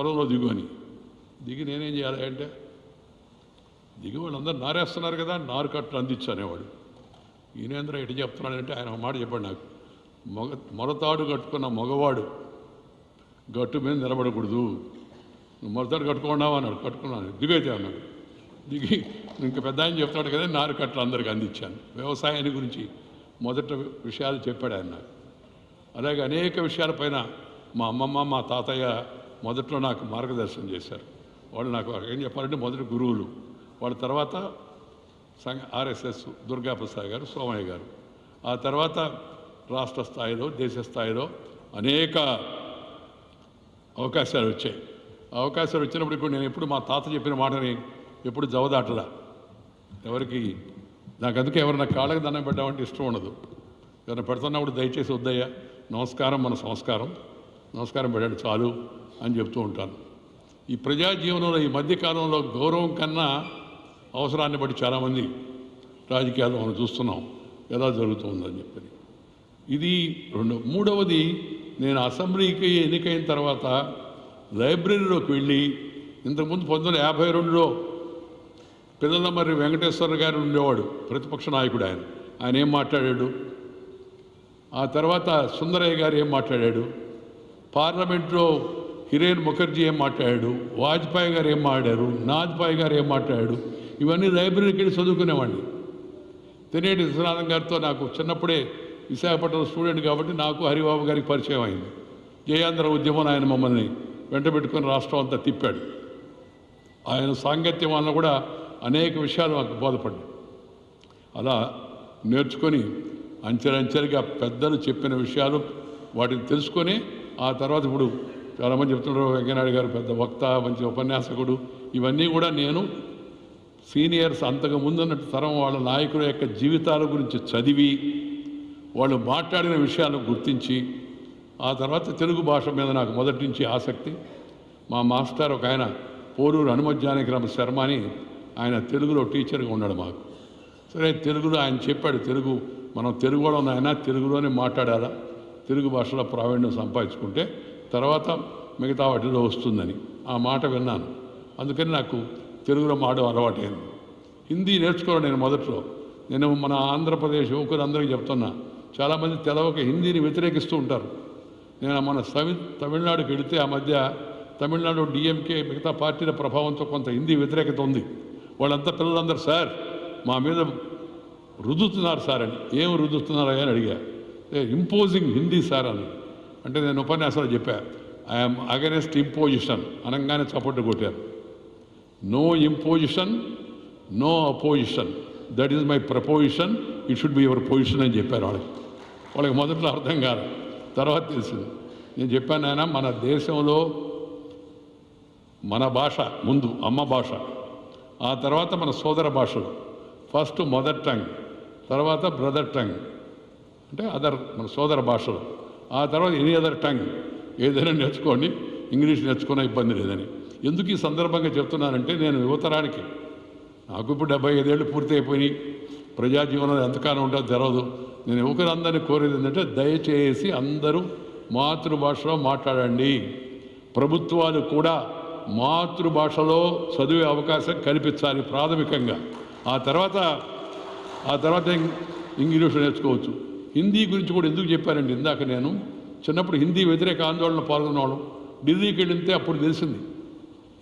పొలంలో దిగు అని దిగి నేనేం చేయాలి అంటే దిగి వాళ్ళందరూ నారేస్తున్నారు కదా, నారు కట్టలు అందించు అనేవాడు. ఈయనేంద్ర ఎటు చెప్తున్నాడంటే ఆయన ఒక మాట చెప్పాడు నాకు, మొరతాడు కట్టుకున్న మగవాడు గట్టు మీద నిలబడకూడదు, నువ్వు మొరతాడు కట్టుకున్నావు అన్నాడు. కట్టుకున్నాను, దిగైతే అన్నాడు. దిగి ఇంకా పెద్ద ఆయన చెప్తాడు కదా, నారు కట్టలు అందరికీ అందించాను. వ్యవసాయాన్ని గురించి మొదట విషయాలు చెప్పాడు ఆయన నాకు. అలాగే అనేక విషయాలపైన మా అమ్మమ్మ మా తాతయ్య మొదట్లో నాకు మార్గదర్శనం చేశారు. వాళ్ళు నాకు ఏం చెప్పాలంటే మొదటి గురువులు. వాళ్ళ తర్వాత ఆర్ఎస్ఎస్ దుర్గాప్రసాద్ గారు, సోమయ్య గారు. ఆ తర్వాత రాష్ట్ర స్థాయిలో దేశ స్థాయిలో అనేక అవకాశాలు వచ్చాయి. అవకాశాలు వచ్చినప్పుడు ఇప్పుడు నేను ఎప్పుడు మా తాత చెప్పిన మాటని ఎప్పుడు జవదాటలా ఎవరికి. నాకు అందుకే ఎవరైనా కాళ్ళకి దండం పెట్టామంటే ఇష్టం ఉండదు. ఎవరైనా పెడుతున్నప్పుడు దయచేసి వద్దయ్యా, నమస్కారం మన సంస్కారం, నమస్కారం పెట్టండి చాలు అని చెప్తూ ఉంటాను. ఈ ప్రజా జీవనంలో ఈ మధ్యకాలంలో గౌరవం కన్నా అవసరాన్ని బట్టి చాలామంది రాజకీయాలు మనం చూస్తున్నాం ఎలా జరుగుతుందని చెప్పి. ఇది మూడవది, నేను అసెంబ్లీకి ఎన్నికైన తర్వాత లైబ్రరీలోకి వెళ్ళి, ఇంతకుముందు 1952లో పిల్లలమర్రి వెంకటేశ్వర గారు ఉండేవాడు, ప్రతిపక్ష నాయకుడు. ఆయన ఏం మాట్లాడాడు, ఆ తర్వాత సుందరయ్య గారు ఏం మాట్లాడాడు, పార్లమెంట్లో హిరేన్ ముఖర్జీ ఏం మాట్లాడాడు, వాజ్పేయి గారు ఏం మాట్లాడారు, నాజ్పాయ్ గారు ఏం మాట్లాడాడు, ఇవన్నీ లైబ్రరీకి వెళ్ళి చదువుకునేవాడిని. తెనేటి విశ్వనాథం గారితో నాకు చిన్నప్పుడే విశాఖపట్నం స్టూడెంట్ కాబట్టి నాకు హరిబాబు గారికి పరిచయం అయింది. జయాంధ్ర ఉద్యమం ఆయన మమ్మల్ని వెంట పెట్టుకుని రాష్ట్రం అంతా తిప్పాడు. ఆయన సాంగత్యం వల్ల కూడా అనేక విషయాలు నాకు బోధపడ్డాయి. అలా నేర్చుకొని అంచెలంచెలుగా పెద్దలు చెప్పిన విషయాలు వాటిని తెలుసుకొని ఆ తర్వాత ఇప్పుడు చాలామంది చెప్తున్నారు వెంకయ్యనాయుడు గారు పెద్ద వక్త, మంచి ఉపన్యాసకుడు. ఇవన్నీ కూడా నేను సీనియర్స్ అంతకు ముందున్నట్టు తరం వాళ్ళ నాయకుల యొక్క జీవితాల గురించి చదివి వాళ్ళు మాట్లాడిన విషయాలను గుర్తించి, ఆ తర్వాత తెలుగు భాష మీద నాకు మొదటి నుంచి ఆసక్తి. మా మాస్టర్ ఒక ఆయన పోరూరు హనుమజ్జానకిరామ శర్మ అని, ఆయన తెలుగులో టీచర్గా ఉన్నాడు మాకు. సరే తెలుగులో ఆయన చెప్పాడు, తెలుగు మనం తెలుగు కూడా ఉన్నాయన తెలుగులోనే మాట్లాడాలా, తెలుగు భాషలో ప్రావీణ్యం సంపాదించుకుంటే తర్వాత మిగతా వాటిలో వస్తుందని ఆ మాట విన్నాను. అందుకని నాకు తెలుగులో మాడడం అలవాటైంది. హిందీ నేర్చుకోవడం నేను మొదట్లో నేను మన ఆంధ్రప్రదేశ్ యువకులందరికీ చెప్తున్నా, చాలామంది తెలవక హిందీని వ్యతిరేకిస్తూ ఉంటారు. నేను మన తమిళనాడుకి వెళితే ఆ మధ్య తమిళనాడు డిఎంకే మిగతా పార్టీల ప్రభావంతో కొంత హిందీ వ్యతిరేకత ఉంది. వాళ్ళంతా పిల్లలందరూ సార్ మా మీద రుద్దుతున్నారు సార్ అని. ఏం రుద్దుతున్నారా అని అడిగా. ఇంపోజింగ్ హిందీ సార్ అని అంటే నేను ఉపన్యాసాలు చెప్పా, ఐఎమ్ అగెనెస్ట్ ఇంపోజిషన్ అనగానే చప్పట్లు కొట్టారు. No imposition, no opposition, that is my proposition, it should be your position అని చెప్పారు వాళ్ళకి మొదట్లో అర్థం కాదు, తర్వాత తెలిసింది. నేను చెప్పాను ఆయన, మన దేశంలో మన భాష ముందు అమ్మ భాష, ఆ తర్వాత మన సోదర భాషలు, ఫస్ట్ మదర్ టంగ్, తర్వాత బ్రదర్ టంగ్ అంటే అదర్ మన సోదర భాషలు, ఆ తర్వాత ఎనీ అదర్ టంగ్ ఏదైనా నేర్చుకోండి, ఇంగ్లీష్ నేర్చుకున్న ఇబ్బంది లేదని. ఎందుకు ఈ సందర్భంగా చెప్తున్నానంటే, నేను యువతరానికి, నాకు ఇప్పుడు 75 ఏళ్ళు పూర్తి అయిపోయి ప్రజాజీవనం ఎంతకాలం ఉంటుందో తెలవదు. నేను యువకులందరినీ కోరేది ఏంటంటే, దయచేసి అందరూ మాతృభాషలో మాట్లాడండి. ప్రభుత్వాలు కూడా మాతృభాషలో చదివే అవకాశం కల్పించాలి ప్రాథమికంగా. ఆ తర్వాత ఇంగ్లీష్ నేర్చుకోవచ్చు. హిందీ గురించి కూడా ఎందుకు చెప్పారండి, ఇందాక నేను చిన్నప్పుడు హిందీ వ్యతిరేక ఆందోళన పాల్గొన్నవాడు. ఢిల్లీకి వెళితే అప్పుడు తెలిసింది,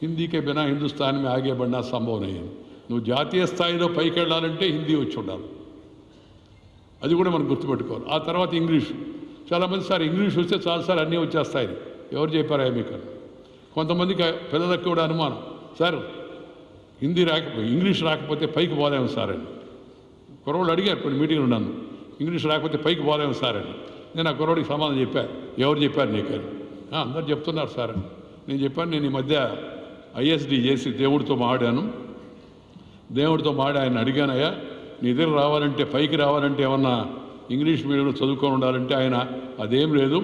హిందీకే బినా హిందుస్థాన్ మే ఆగే బడినా సంభవం అయ్యింది. నువ్వు జాతీయ స్థాయిలో పైకి వెళ్ళాలంటే హిందీ వచ్చి ఉండాలి, అది కూడా మనం గుర్తుపెట్టుకోవాలి. ఆ తర్వాత ఇంగ్లీషు. చాలామంది సార్ ఇంగ్లీష్ వస్తే చాలు సార్ అన్నీ వచ్చేస్తాయి, ఎవరు చెప్పారా మీకు? కొంతమందికి పిల్లలకు కూడా అనుమానం, సార్ ఇంగ్లీష్ రాకపోతే పైకి పోలేము సార్ అని. కుర్రోళ్ళు అడిగారు కొన్ని మీటింగ్లు నన్ను, ఇంగ్లీష్ రాకపోతే పైకి పోలేము సార్ అని. నేను ఆ కుర్రోడికి సమాధానం చెప్పాను, ఎవరు చెప్పారు నీకని? అందరు చెప్తున్నారు సార్ అని. నేను చెప్పాను, నేను ఈ మధ్య ఐఎస్డి చేసి దేవుడితో మాడి ఆయన అడిగానయ్యా, నీ దగ్గర రావాలంటే పైకి రావాలంటే ఏమన్నా ఇంగ్లీష్ మీడియంలో చదువుకొని ఉండాలంటే ఆయన అదేం లేదు,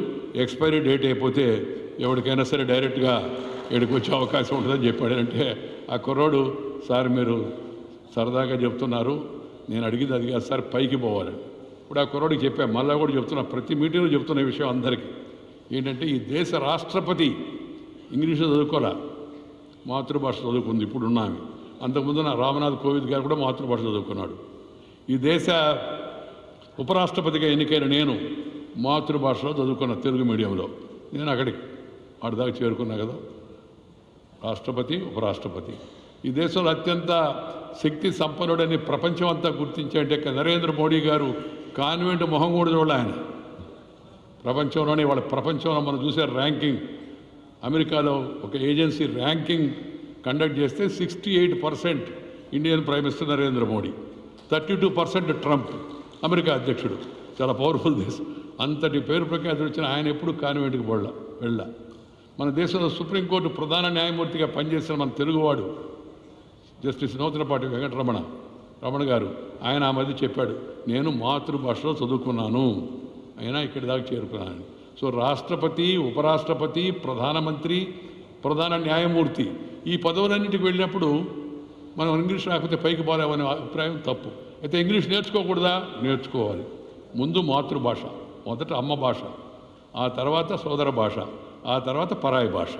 ఎక్స్పైరీ డేట్ అయిపోతే ఎవరికైనా సరే డైరెక్ట్గా ఇక్కడికి వచ్చే అవకాశం ఉంటుందని చెప్పాడు. అంటే ఆ కుర్రోడు, సార్ మీరు సరదాగా చెప్తున్నారు, నేను అడిగింది అది కాదు సార్, పైకి పోవాలని. ఇప్పుడు ఆ కుర్రోడికి చెప్పాను, మళ్ళీ కూడా చెప్తున్నా, ప్రతి మీటింగ్లో చెప్తున్న విషయం అందరికీ ఏంటంటే, ఈ దేశ రాష్ట్రపతి ఇంగ్లీషు చదువుకోలే, మాతృభాష చదువుకుంది ఇప్పుడున్న ఆమె. అంతకుముందు నా రామనాథ్ కోవింద్ గారు కూడా మాతృభాష చదువుకున్నాడు. ఈ దేశ ఉపరాష్ట్రపతిగా ఎన్నికైన నేను మాతృభాషలో చదువుకున్న, తెలుగు మీడియంలో. నేను అక్కడికి వాడి దాకా చేరుకున్నా కదా, రాష్ట్రపతి ఉపరాష్ట్రపతి. ఈ దేశంలో అత్యంత శక్తి సంపన్నుడని ప్రపంచం అంతా గుర్తించాయంటే నరేంద్ర మోడీ గారు కాన్వెంట్ మొహం కూడా చూడాలి ఆయన. ప్రపంచంలోనే వాళ్ళ ప్రపంచంలో మనం చూసే ర్యాంకింగ్, అమెరికాలో ఒక ఏజెన్సీ ర్యాంకింగ్ కండక్ట్ చేస్తే 68% Indian prime minister Narendra Modi, 32% Trump America అధ్యక్షుడు. చాలా పవర్ఫుల్ దేశం. అంతటి పేరు ప్రఖ్యాతులు వచ్చిన ఆయన ఎప్పుడు కాన్వెంట్కి వెళ్ళా. మన దేశంలో సుప్రీంకోర్టు ప్రధాన న్యాయమూర్తిగా పనిచేసిన మన తెలుగువాడు జస్టిస్ నూతనపాటి రమణ గారు, ఆయన ఆ మధ్య చెప్పాడు, నేను మాతృభాషలో చదువుకున్నాను, అయినా ఇక్కడి దాకా చేరుకున్నాను. సో రాష్ట్రపతి, ఉపరాష్ట్రపతి, ప్రధానమంత్రి, ప్రధాన న్యాయమూర్తి ఈ పదవులన్నింటికి వెళ్ళినప్పుడు మనం ఇంగ్లీష్ రాకపోతే పైకి పోలేమనే అభిప్రాయం తప్పు. అయితే ఇంగ్లీష్ నేర్చుకోకూడదా? నేర్చుకోవాలి. ముందు మాతృభాష, మొదట అమ్మ భాష, ఆ తర్వాత సోదర భాష, ఆ తర్వాత పరాయి భాష.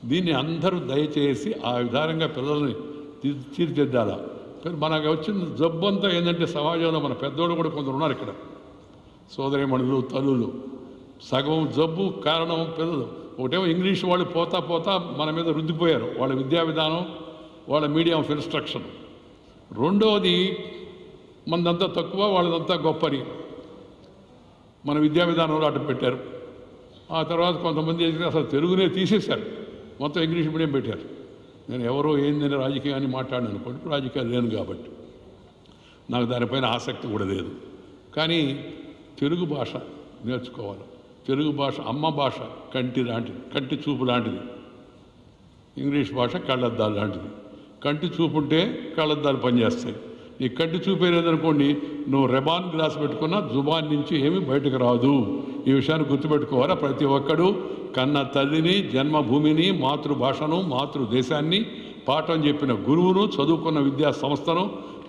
దీన్ని అందరూ దయచేసి ఆ విధానంగా పిల్లల్ని తీర్చిదిద్దాలా. మనకు వచ్చిన జబ్బు అంతా ఏంటంటే సమాజంలో మన పెద్దోళ్ళు కూడా కొందరు ఉన్నారు ఇక్కడ, సోదరిమణులు, తల్లులు, సగం జబ్బు కారణం పిల్లలు. ఒకటేమో ఇంగ్లీష్ వాళ్ళు పోతా మన మీద రుద్దిపోయారు, వాళ్ళ విద్యా విధానం, వాళ్ళ మీడియం ఆఫ్ ఇన్స్ట్రక్షన్. రెండవది మనదంతా తక్కువ, వాళ్ళదంతా గొప్పని మన విద్యా విధానంలో అడ్డు పెట్టారు. ఆ తర్వాత కొంతమంది అసలు తెలుగునే తీసేశారు, మొత్తం ఇంగ్లీష్ మీడియం పెట్టారు. నేను ఎవరో ఏందని రాజకీయాన్ని మాట్లాడిన అనుకోండి, రాజకీయాలు లేను కాబట్టి నాకు దానిపైన ఆసక్తి కూడా లేదు. కానీ తెలుగు భాష నేర్చుకోవాలి. తెలుగు భాష అమ్మ భాష, కంటి చూపు లాంటిది. ఇంగ్లీష్ భాష కళ్ళద్దాలు లాంటిది. కంటి చూపు ఉంటే కళ్ళద్దాలు పనిచేస్తాయి. నీ కంటి చూపే లేదనుకోండి, నువ్వు రెబాన్ గ్లాస్ పెట్టుకున్నా జుబాన్ నుంచి ఏమీ బయటకు రాదు. ఈ విషయాన్ని గుర్తుపెట్టుకోవాలా. ప్రతి ఒక్కడు కన్న తల్లిని, జన్మభూమిని, మాతృభాషను, మాతృదేశాన్ని, పాఠం చెప్పిన గురువును, చదువుకున్న విద్యా సంస్థను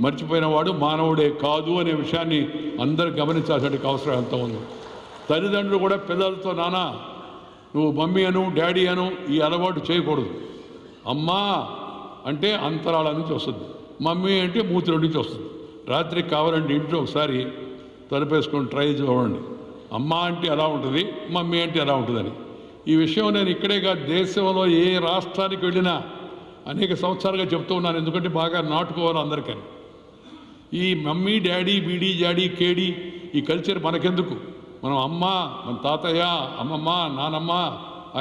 మర్చిపోయిన వాడు మానవుడే కాదు అనే విషయాన్ని అందరూ గమనించాల్సిన అవసరం ఎంత ఉంది. తల్లిదండ్రులు కూడా పిల్లలతో, నానా నువ్వు మమ్మీ అను, డాడీ అను ఈ అలవాటు చేయకూడదు. అమ్మా అంటే అంతరాల నుంచి వస్తుంది, మమ్మీ అంటే మూతిలో నుంచి వస్తుంది. రాత్రికి కావాలంటే ఇంట్లో ఒకసారి తలుపేసుకొని ట్రై చూడండి, అమ్మ అంటే ఎలా ఉంటుంది, మమ్మీ అంటే ఎలా ఉంటుందని. ఈ విషయం నేను ఇక్కడే కాదు, దేశంలో ఏ రాష్ట్రానికి వెళ్ళినా అనేక సంవత్సరాలుగా చెప్తూ ఉన్నాను. ఎందుకంటే బాగా నాటుకోవాలి అందరికని. ఈ మమ్మీ, డాడీ, బీడీ, జాడీ, కేడీ ఈ కల్చర్ మనకెందుకు? మనం అమ్మ, మన తాతయ్య, అమ్మమ్మ, నానమ్మ,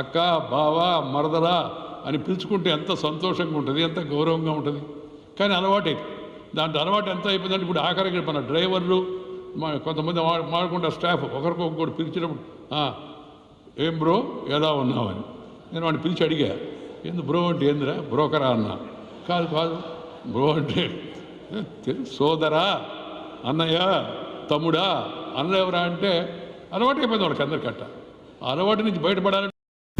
అక్క, బావ, మరదల అని పిలుచుకుంటే ఎంత సంతోషంగా ఉంటుంది, ఎంత గౌరవంగా ఉంటుంది. కానీ అలవాటే. దాంట్లో అలవాటు ఎంత అయిపోయిందంటే ఇప్పుడు ఆఖరికి మన డ్రైవర్లు కొంతమంది మాడుకుంటారు, స్టాఫ్ ఒకరికొకరు పిలిచినప్పుడు ఏం బ్రో ఎలా ఉన్నావని. నేను వాడిని పిలిచి అడిగా, ఏంది బ్రో అంటే ఏందిరా, బ్రోకరా అన్నా. కాదు బ్రో అంటే సోదరా, అన్నయ్య, తమ్ముడా, అన్న ఎవరా అంటే అలవాటు అయిపోయింది వాళ్ళకి అందరికట్ట. ఆ అలవాటు నుంచి బయటపడాలంటే